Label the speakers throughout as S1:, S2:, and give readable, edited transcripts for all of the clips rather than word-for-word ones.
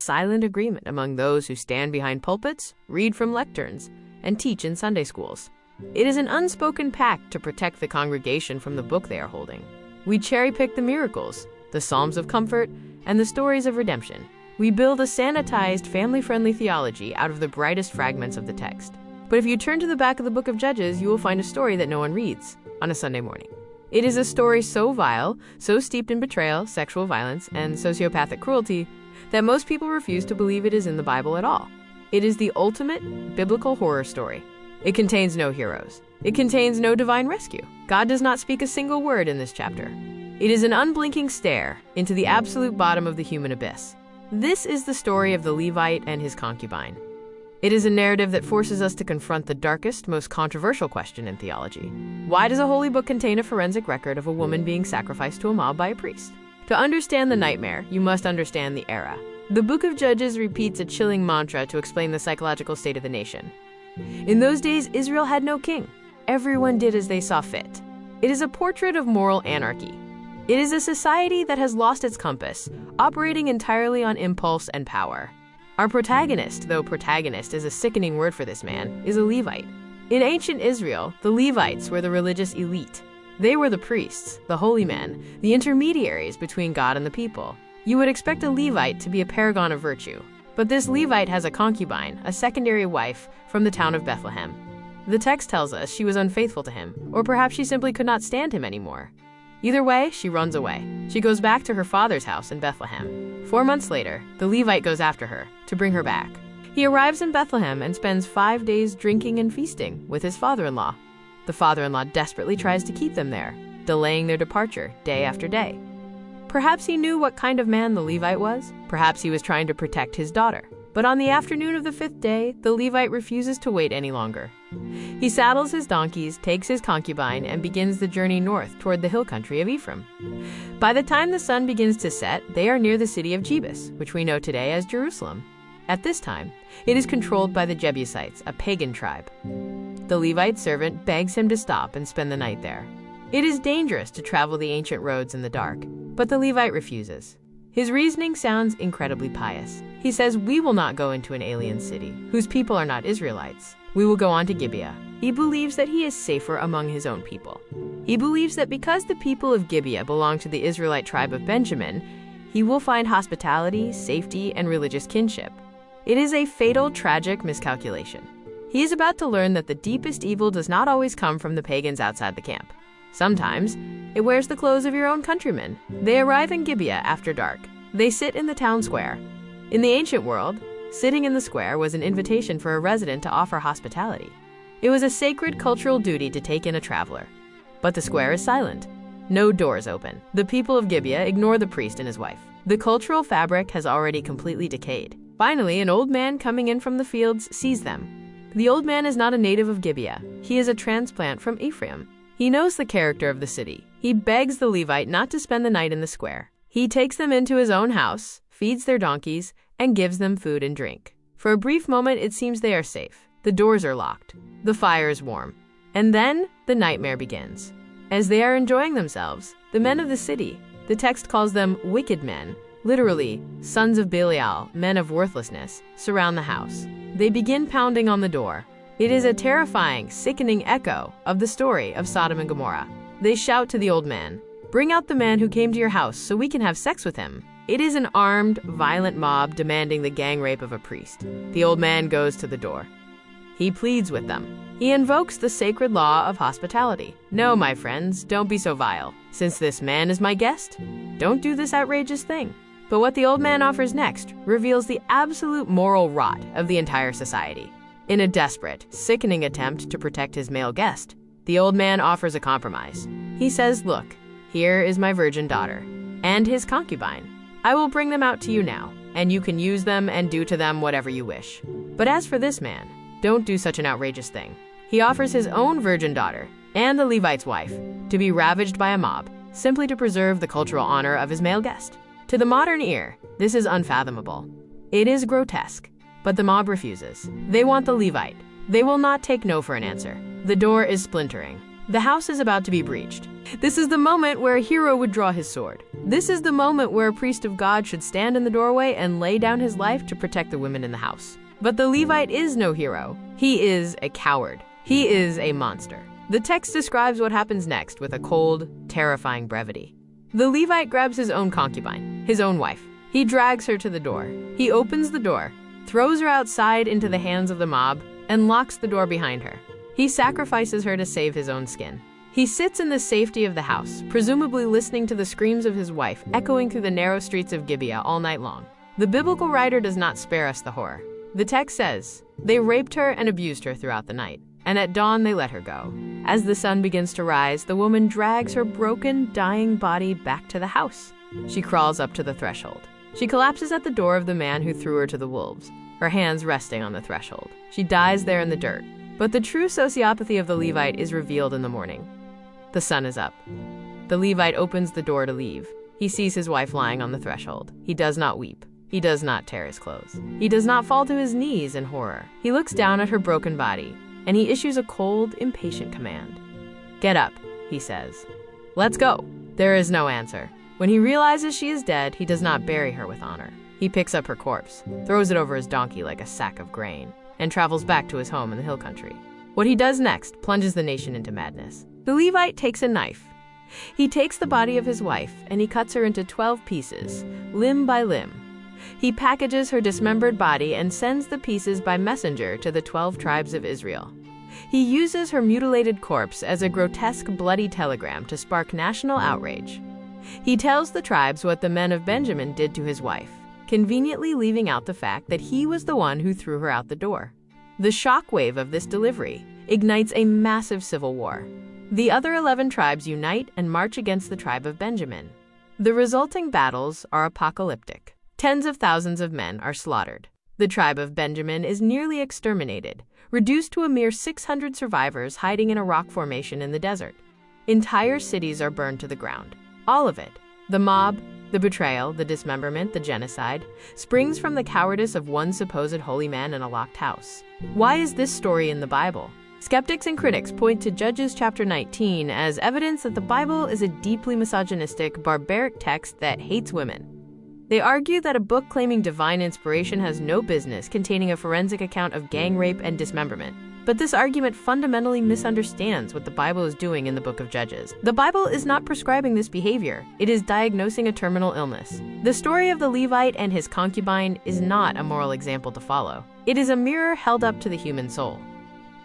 S1: silent agreement among those who stand behind pulpits, read from lecterns, and teach in Sunday schools. It is an unspoken pact to protect the congregation from the book they are holding. We cherry-pick the miracles, the psalms of comfort, and the stories of redemption. We build a sanitized, family-friendly theology out of the brightest fragments of the text. But if you turn to the back of the book of Judges, you will find a story that no one reads on a Sunday morning. It is a story so vile, so steeped in betrayal, sexual violence, and sociopathic cruelty that most people refuse to believe it is in the Bible at all. It is the ultimate biblical horror story. It contains no heroes. It contains no divine rescue. God does not speak a single word in this chapter. It is an unblinking stare into the absolute bottom of the human abyss. This is the story of the Levite and his concubine. It is a narrative that forces us to confront the darkest, most controversial question in theology. Why does a holy book contain a forensic record of a woman being sacrificed to a mob by a priest? To understand the nightmare, you must understand the era. The book of Judges repeats a chilling mantra to explain the psychological state of the nation. In those days, Israel had no king. Everyone did as they saw fit. It is a portrait of moral anarchy. It is a society that has lost its compass, operating entirely on impulse and power. Our protagonist, though protagonist is a sickening word for this man, is a Levite. In ancient Israel, the Levites were the religious elite. They were the priests, the holy men, the intermediaries between God and the people. You would expect a Levite to be a paragon of virtue, but this Levite has a concubine, a secondary wife, from the town of Bethlehem. The text tells us she was unfaithful to him, or perhaps she simply could not stand him anymore. Either way, she runs away. She goes back to her father's house in Bethlehem. 4 months later, the Levite goes after her to bring her back. He arrives in Bethlehem and spends 5 days drinking and feasting with his father-in-law. The father-in-law desperately tries to keep them there, delaying their departure day after day. Perhaps he knew what kind of man the Levite was. Perhaps he was trying to protect his daughter. But on the afternoon of the 5th day, the Levite refuses to wait any longer. He saddles his donkeys, takes his concubine, and begins the journey north toward the hill country of Ephraim. By the time the sun begins to set, they are near the city of Gibeah, which we know today as Jerusalem. At this time, it is controlled by the Jebusites, a pagan tribe. The Levite servant begs him to stop and spend the night there. It is dangerous to travel the ancient roads in the dark, but the Levite refuses. His reasoning sounds incredibly pious. He says, "We will not go into an alien city, whose people are not Israelites. We will go on to Gibeah." He believes that he is safer among his own people. He believes that because the people of Gibeah belong to the Israelite tribe of Benjamin, he will find hospitality, safety, and religious kinship. It is a fatal, tragic miscalculation. He is about to learn that the deepest evil does not always come from the pagans outside the camp. Sometimes, it wears the clothes of your own countrymen. They arrive in Gibeah after dark. They sit in the town square. In the ancient world, sitting in the square was an invitation for a resident to offer hospitality. It was a sacred cultural duty to take in a traveler. But the square is silent. No doors open. The people of Gibeah ignore the priest and his wife. The cultural fabric has already completely decayed. Finally, an old man coming in from the fields sees them. The old man is not a native of Gibeah. He is a transplant from Ephraim. He knows the character of the city. He begs the Levite not to spend the night in the square. He takes them into his own house, feeds their donkeys, and gives them food and drink. For a brief moment, it seems they are safe. The doors are locked. The fire is warm. And then the nightmare begins. As they are enjoying themselves, the men of the city, the text calls them wicked men, literally, sons of Belial, men of worthlessness, surround the house. They begin pounding on the door. It is a terrifying, sickening echo of the story of Sodom and Gomorrah. They shout to the old man, "Bring out the man who came to your house so we can have sex with him." It is an armed, violent mob demanding the gang rape of a priest. The old man goes to the door. He pleads with them. He invokes the sacred law of hospitality. "No, my friends, don't be so vile. Since this man is my guest, don't do this outrageous thing." But what the old man offers next reveals the absolute moral rot of the entire society. In a desperate, sickening attempt to protect his male guest, the old man offers a compromise. He says, "Look, here is my virgin daughter and his concubine. I will bring them out to you now, and you can use them and do to them whatever you wish. But as for this man, don't do such an outrageous thing." He offers his own virgin daughter and the Levite's wife to be ravaged by a mob, simply to preserve the cultural honor of his male guest. To the modern ear, this is unfathomable. It is grotesque, but the mob refuses. They want the Levite. They will not take no for an answer. The door is splintering. The house is about to be breached. This is the moment where a hero would draw his sword. This is the moment where a priest of God should stand in the doorway and lay down his life to protect the women in the house. But the Levite is no hero. He is a coward. He is a monster. The text describes what happens next with a cold, terrifying brevity. The Levite grabs his own concubine, his own wife. He drags her to the door. He opens the door, throws her outside into the hands of the mob, and locks the door behind her. He sacrifices her to save his own skin. He sits in the safety of the house, presumably listening to the screams of his wife echoing through the narrow streets of Gibeah all night long. The biblical writer does not spare us the horror. The text says, "They raped her and abused her throughout the night, and at dawn they let her go. As the sun begins to rise, the woman drags her broken, dying body back to the house. She crawls up to the threshold. She collapses at the door of the man who threw her to the wolves, her hands resting on the threshold. She dies there in the dirt. But the true sociopathy of the Levite is revealed in the morning. The sun is up. The Levite opens the door to leave. He sees his wife lying on the threshold. He does not weep. He does not tear his clothes. He does not fall to his knees in horror. He looks down at her broken body, and he issues a cold, impatient command. "Get up," he says. "Let's go." There is no answer. When he realizes she is dead, he does not bury her with honor. He picks up her corpse, throws it over his donkey like a sack of grain, and travels back to his home in the hill country. What he does next plunges the nation into madness. The Levite takes a knife. He takes the body of his wife and he cuts her into 12 pieces, limb by limb. He packages her dismembered body and sends the pieces by messenger to the 12 tribes of Israel. He uses her mutilated corpse as a grotesque, bloody telegram to spark national outrage. He tells the tribes what the men of Benjamin did to his wife, conveniently leaving out the fact that he was the one who threw her out the door. The shockwave of this delivery ignites a massive civil war. The other 11 tribes unite and march against the tribe of Benjamin. The resulting battles are apocalyptic. Tens of thousands of men are slaughtered. The tribe of Benjamin is nearly exterminated, reduced to a mere 600 survivors hiding in a rock formation in the desert. Entire cities are burned to the ground. All of it, the mob, the betrayal, the dismemberment, the genocide, springs from the cowardice of one supposed holy man in a locked house. Why is this story in the Bible? Skeptics and critics point to Judges chapter 19 as evidence that the Bible is a deeply misogynistic, barbaric text that hates women. They argue that a book claiming divine inspiration has no business containing a forensic account of gang rape and dismemberment. But this argument fundamentally misunderstands what the Bible is doing in the book of Judges. The Bible is not prescribing this behavior. It is diagnosing a terminal illness. The story of the Levite and his concubine is not a moral example to follow. It is a mirror held up to the human soul.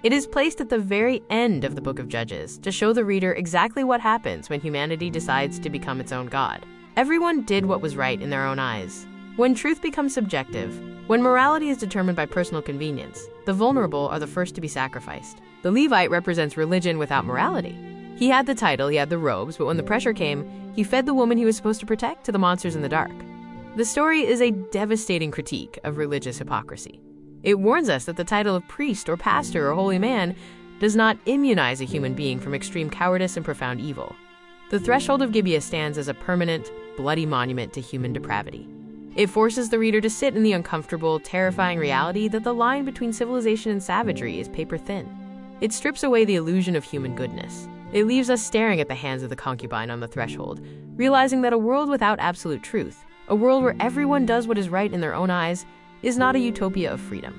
S1: It is placed at the very end of the book of Judges to show the reader exactly what happens when humanity decides to become its own god. Everyone did what was right in their own eyes. When truth becomes subjective, when morality is determined by personal convenience, the vulnerable are the first to be sacrificed. The Levite represents religion without morality. He had the title, he had the robes, but when the pressure came, he fed the woman he was supposed to protect to the monsters in the dark. The story is a devastating critique of religious hypocrisy. It warns us that the title of priest or pastor or holy man does not immunize a human being from extreme cowardice and profound evil. The threshold of Gibeah stands as a permanent, bloody monument to human depravity. It forces the reader to sit in the uncomfortable, terrifying reality that the line between civilization and savagery is paper thin. It strips away the illusion of human goodness. It leaves us staring at the hands of the concubine on the threshold, realizing that a world without absolute truth, a world where everyone does what is right in their own eyes, is not a utopia of freedom.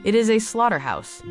S1: It is a slaughterhouse,